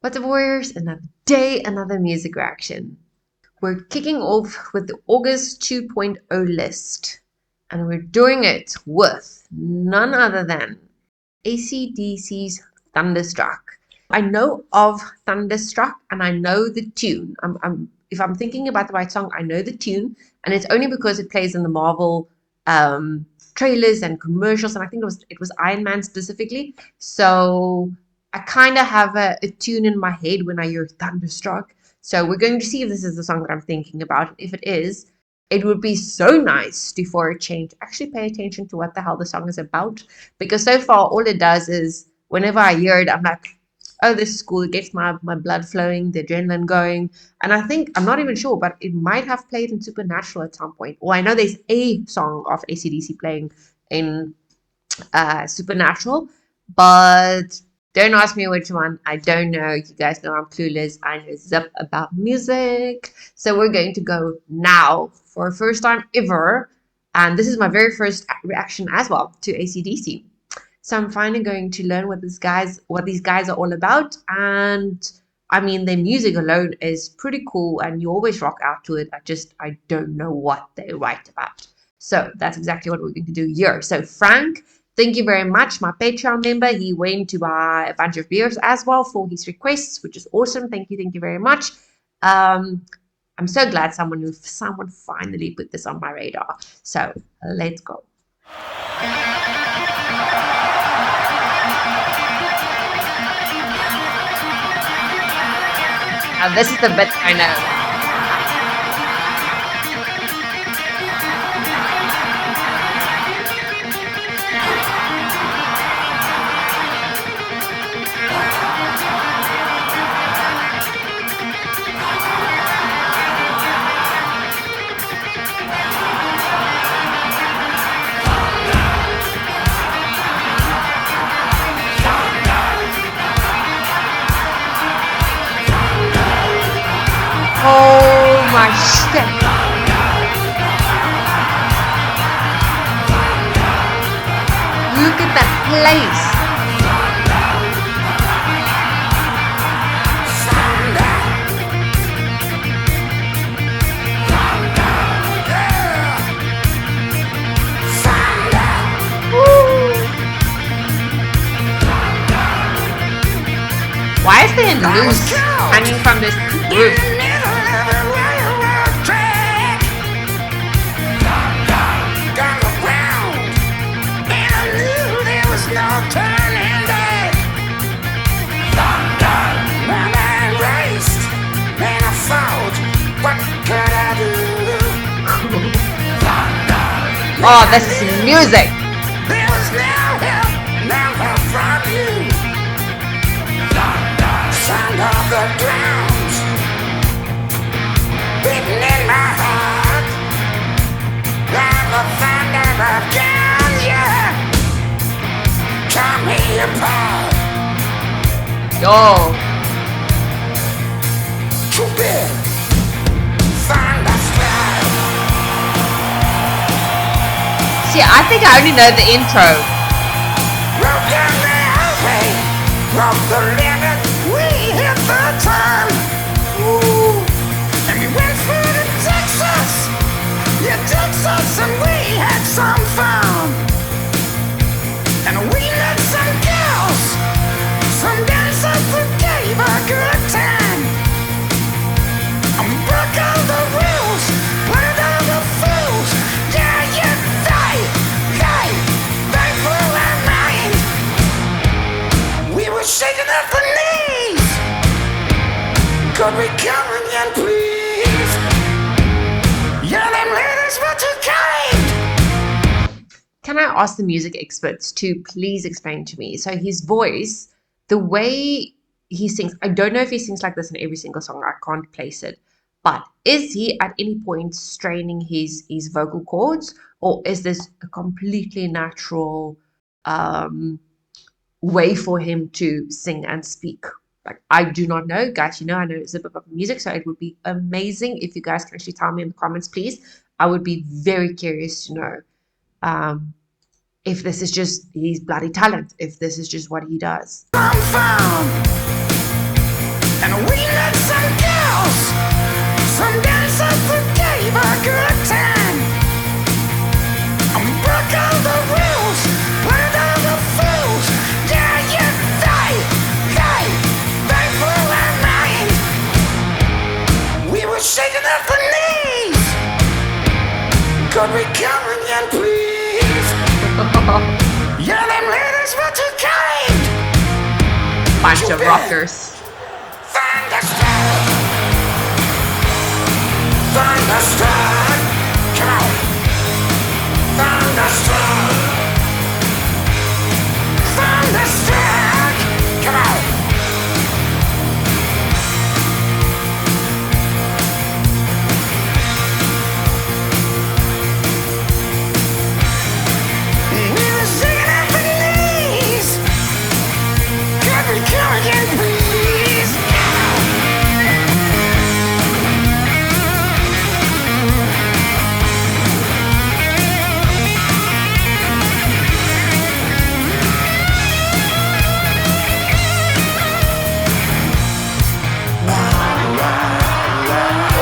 But the Warriors, another day, another music reaction. We're kicking off with the August 2.0 list, and we're doing it with none other than AC/DC's Thunderstruck. I know of Thunderstruck and I know the tune. If I'm thinking about the right song, I know the tune, and it's only because it plays in the Marvel trailers and commercials, and I think it was Iron Man specifically. So I kind of have a tune in my head when I hear Thunderstruck. So we're going to see if this is the song that I'm thinking about. If it is, it would be so nice to, for a change, actually pay attention to what the hell the song is about. Because so far, all it does is whenever I hear it, I'm like, oh, this is cool. It gets my blood flowing, the adrenaline going. And I think, I'm not even sure, but it might have played in Supernatural at some point. Or I know there's a song of AC/DC playing in Supernatural, but don't ask me which one. I don't know. You guys know I'm clueless. I know zip about music. So we're going to go now for first time ever. And this is my very first reaction as well to AC/DC. So I'm finally going to learn what these guys are all about. And I mean, their music alone is pretty cool, and you always rock out to it. I don't know what they write about. So that's exactly what we're going to do here. So Frank, thank you very much. My Patreon member, he went to buy a bunch of beers as well for his requests, which is awesome. Thank you very much. I'm so glad someone finally put this on my radar. So let's go. This is the bit I know. Oh my shit. Look at that place. Why is there a noose hanging from this roof? Oh, this is music. There was no help from you. Sound of the drums beating in my heart, like the thunder of guns, yeah. Tear me apart. Yo. Too big. Thunderstruck. See, I think I only know the intro. Broke down the highway, broke the limit, we hit the turn. Ooh. And we went through to Texas, yeah, Texas, and we had some fun. And we met some girls, some dancers that gave a good time. And we broke all the rules, played all the fools, yeah, yeah. Shaking up the knees. Could we come again, please? Yeah, them ladies were too kind. Can I ask the music experts to please explain to me? So his voice, the way he sings, I don't know if he sings like this in every single song. I can't place it. But is he at any point straining his vocal cords, or is this a completely natural way for him to sing and speak? Like, I do not know, guys. I know it's a bit of music, so it would be amazing if you guys can actually tell me in the comments, please. I would be very curious to know if this is just his bloody talent, if this is just what he does. Could we come again, please? Yeah, them ladies were too kind. Bunch Too of bad. rockers. Thunderstruck. Thunderstruck. Come on. Thunderstruck. Thunderstruck. Come on. We were singing at the knees. Could we come again, please?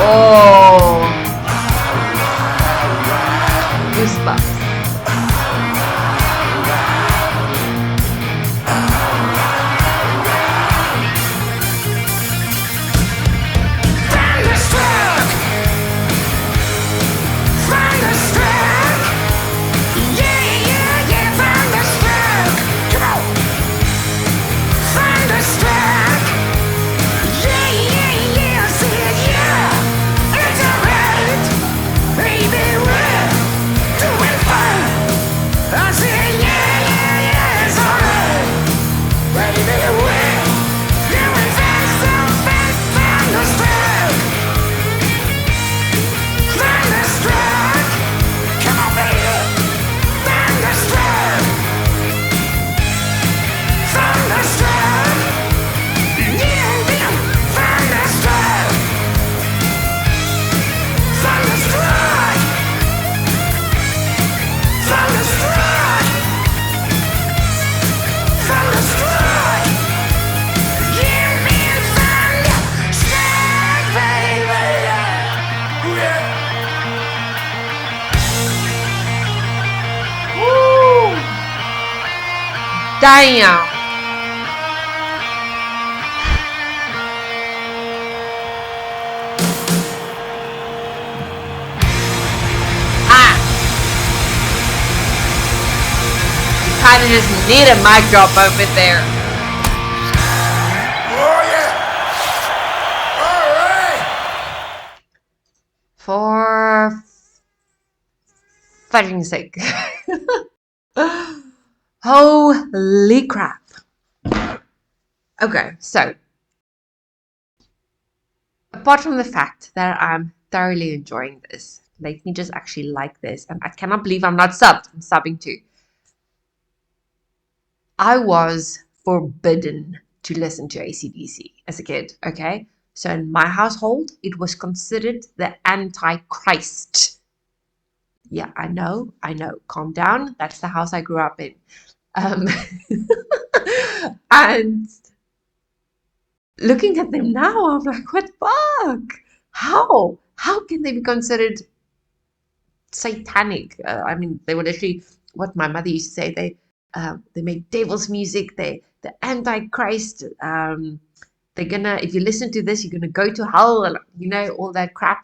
Oh. Goosebumps. Thunderstruck! Thunderstruck! Yeah, Thunderstruck! Come on! Thunderstruck! Yeah, I see it, yeah! It's alright! Baby, we're doing fine! I said, yeah, it's alright! Baby, we're doing fine, so fast! Thunderstruck! Thunderstruck! Come on, baby! Thunderstruck! Thunderstruck! Yeah, Thunderstruck! Thunderstruck! Thunderstruck! Thunderstruck! Yeah, man, Thunderstruck, baby! Yeah. Woo. Damn. Kind of just need a mic drop moment there. Oh, yeah! All right! For fudging sake. Holy crap. Okay, so apart from the fact that I'm thoroughly enjoying this, make me just actually like this, and I cannot believe I'm not subbed. I'm subbing too. I was forbidden to listen to AC/DC as a kid, okay? So in my household, it was considered the Antichrist. Yeah, I know. Calm down. That's the house I grew up in. And looking at them now, I'm like, what the fuck? How? How can they be considered satanic? I mean, they were literally what my mother used to say. They make devil's music. The Antichrist. They're gonna, if you listen to this, you're gonna go to hell, and all that crap.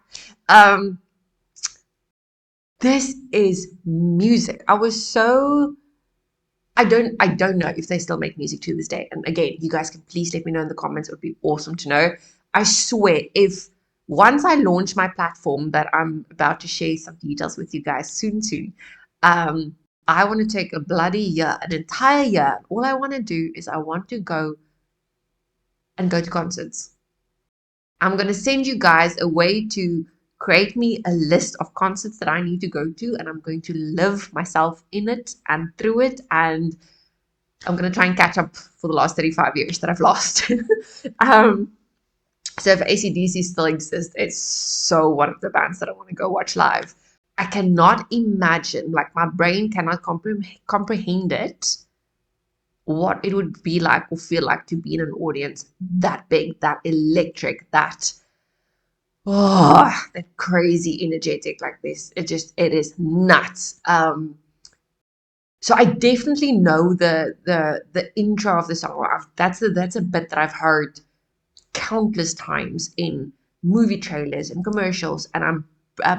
This is music. I was so. I don't know if they still make music to this day. And again, you guys can please let me know in the comments. It would be awesome to know. I swear, if once I launch my platform that I'm about to share some details with you guys soon, I want to take a bloody year, an entire year. All I want to do is I want to go to concerts. I'm going to send you guys a way to create me a list of concerts that I need to go to, and I'm going to live myself in it and through it, and I'm going to try and catch up for the last 35 years that I've lost. So if AC/DC still exists, it's so one of the bands that I want to go watch live. I cannot imagine, like my brain cannot comprehend it, what it would be like or feel like to be in an audience that big, that electric, that crazy energetic like this. It is nuts. So I definitely know the intro of the song. That's a bit that I've heard countless times in movie trailers and commercials, and I'm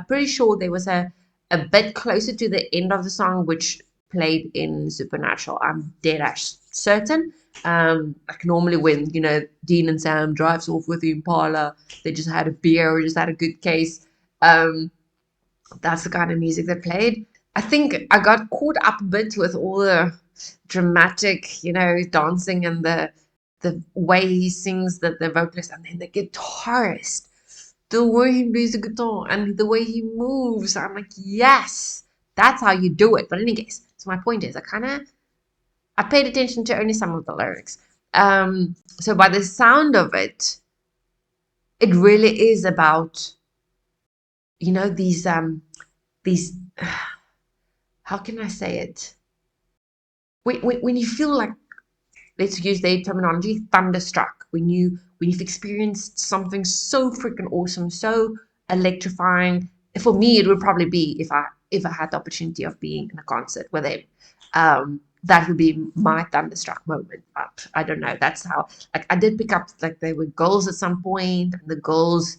pretty sure there was a a bit closer to the end of the song, which played in Supernatural. I'm dead ass certain. Like normally when, Dean and Sam drives off with the Impala, they just had a beer or just had a good case. That's the kind of music they played. I think I got caught up a bit with all the dramatic, dancing and the way he sings, the vocalist, and then the guitarist, the way he plays the guitar and the way he moves. I'm like, yes, that's how you do it. But in any case, so my point is, I paid attention to only some of the lyrics. So by the sound of it, it really is about, these how can I say it? When you feel like, let's use their terminology, thunderstruck, when you've experienced something so freaking awesome, so electrifying. For me, it would probably be if I had the opportunity of being in a concert with them. That would be my thunderstruck moment. I don't know. That's how, like, I did pick up, like, there were goals at some point, and the goals,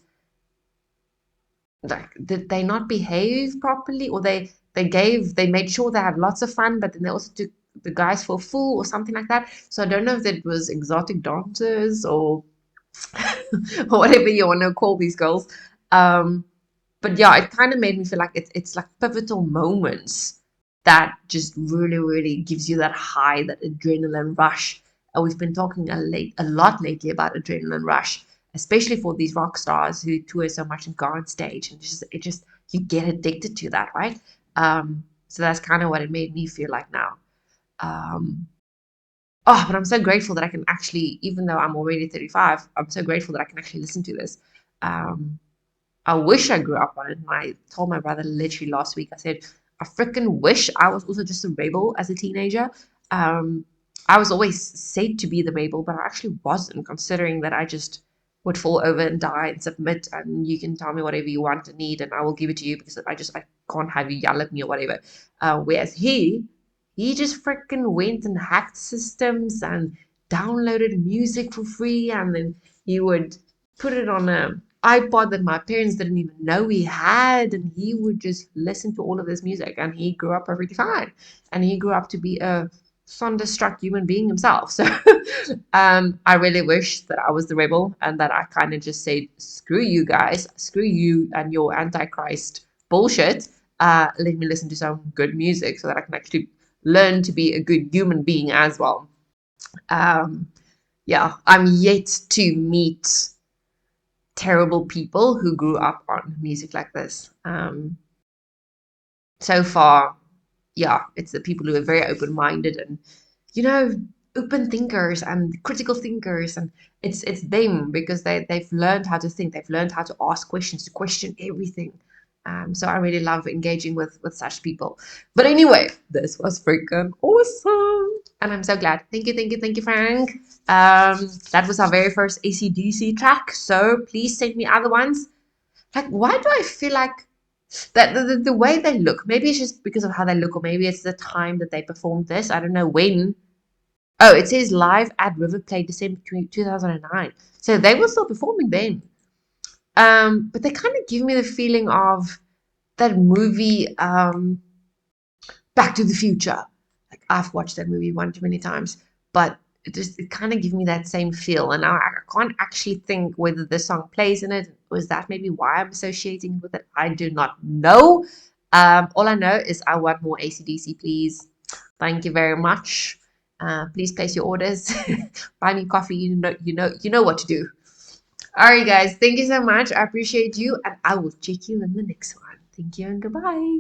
like, did they not behave properly, or they made sure they had lots of fun, but then they also took the guys for a fool or something like that. So I don't know if it was exotic dancers or or whatever you want to call these girls. But yeah, it kind of made me feel like it's like pivotal moments that just really, really gives you that high, that adrenaline rush. And we've been talking a lot lately about adrenaline rush, especially for these rock stars who tour so much and go on stage, and it just you get addicted to that, right? So that's kind of what it made me feel like now. Um, but I'm so grateful that I can actually, even though I'm already 35, I'm so grateful that I can actually listen to this. Um, I wish I grew up on it. And I told my brother literally last week, I said, I freaking wish I was also just a rebel as a teenager. Um, I was always said to be the rebel, but I actually wasn't, considering that I just would fall over and die and submit, and you can tell me whatever you want and need, and I will give it to you because I can't have you yell at me or whatever. Whereas he just freaking went and hacked systems and downloaded music for free, and then he would put it on a iPod that my parents didn't even know he had, and he would just listen to all of this music, and he grew up perfectly fine, and he grew up to be a thunderstruck human being himself. So I really wish that I was the rebel and that I kind of just said, screw you guys, screw you and your antichrist bullshit. Let me listen to some good music so that I can actually learn to be a good human being as well. um yeah, I'm yet to meet terrible people who grew up on music like this. So far, yeah, it's the people who are very open-minded and, you know, open thinkers and critical thinkers, and it's them because they've learned how to think, they've learned how to ask questions, to question everything. So I really love engaging with such people. But anyway, this was freaking awesome, and I'm so glad. Thank you, Frank. That was our very first ACDC track. So please send me other ones. Like, why do I feel like that the way they look? Maybe it's just because of how they look, or maybe it's the time that they performed this. I don't know when. Oh, it says live at River Plate, December 2009. So they were still performing then. But they kind of give me the feeling of that movie, Back to the Future. Like, I've watched that movie one too many times, but it kind of gives me that same feel. And I can't actually think whether the song plays in it. Was that maybe why I'm associating with it? I do not know. All I know is I want more ACDC, please. Thank you very much. Please place your orders. Buy me coffee. You know what to do. All right, guys. Thank you so much. I appreciate you, and I will check you in the next one. Thank you and goodbye.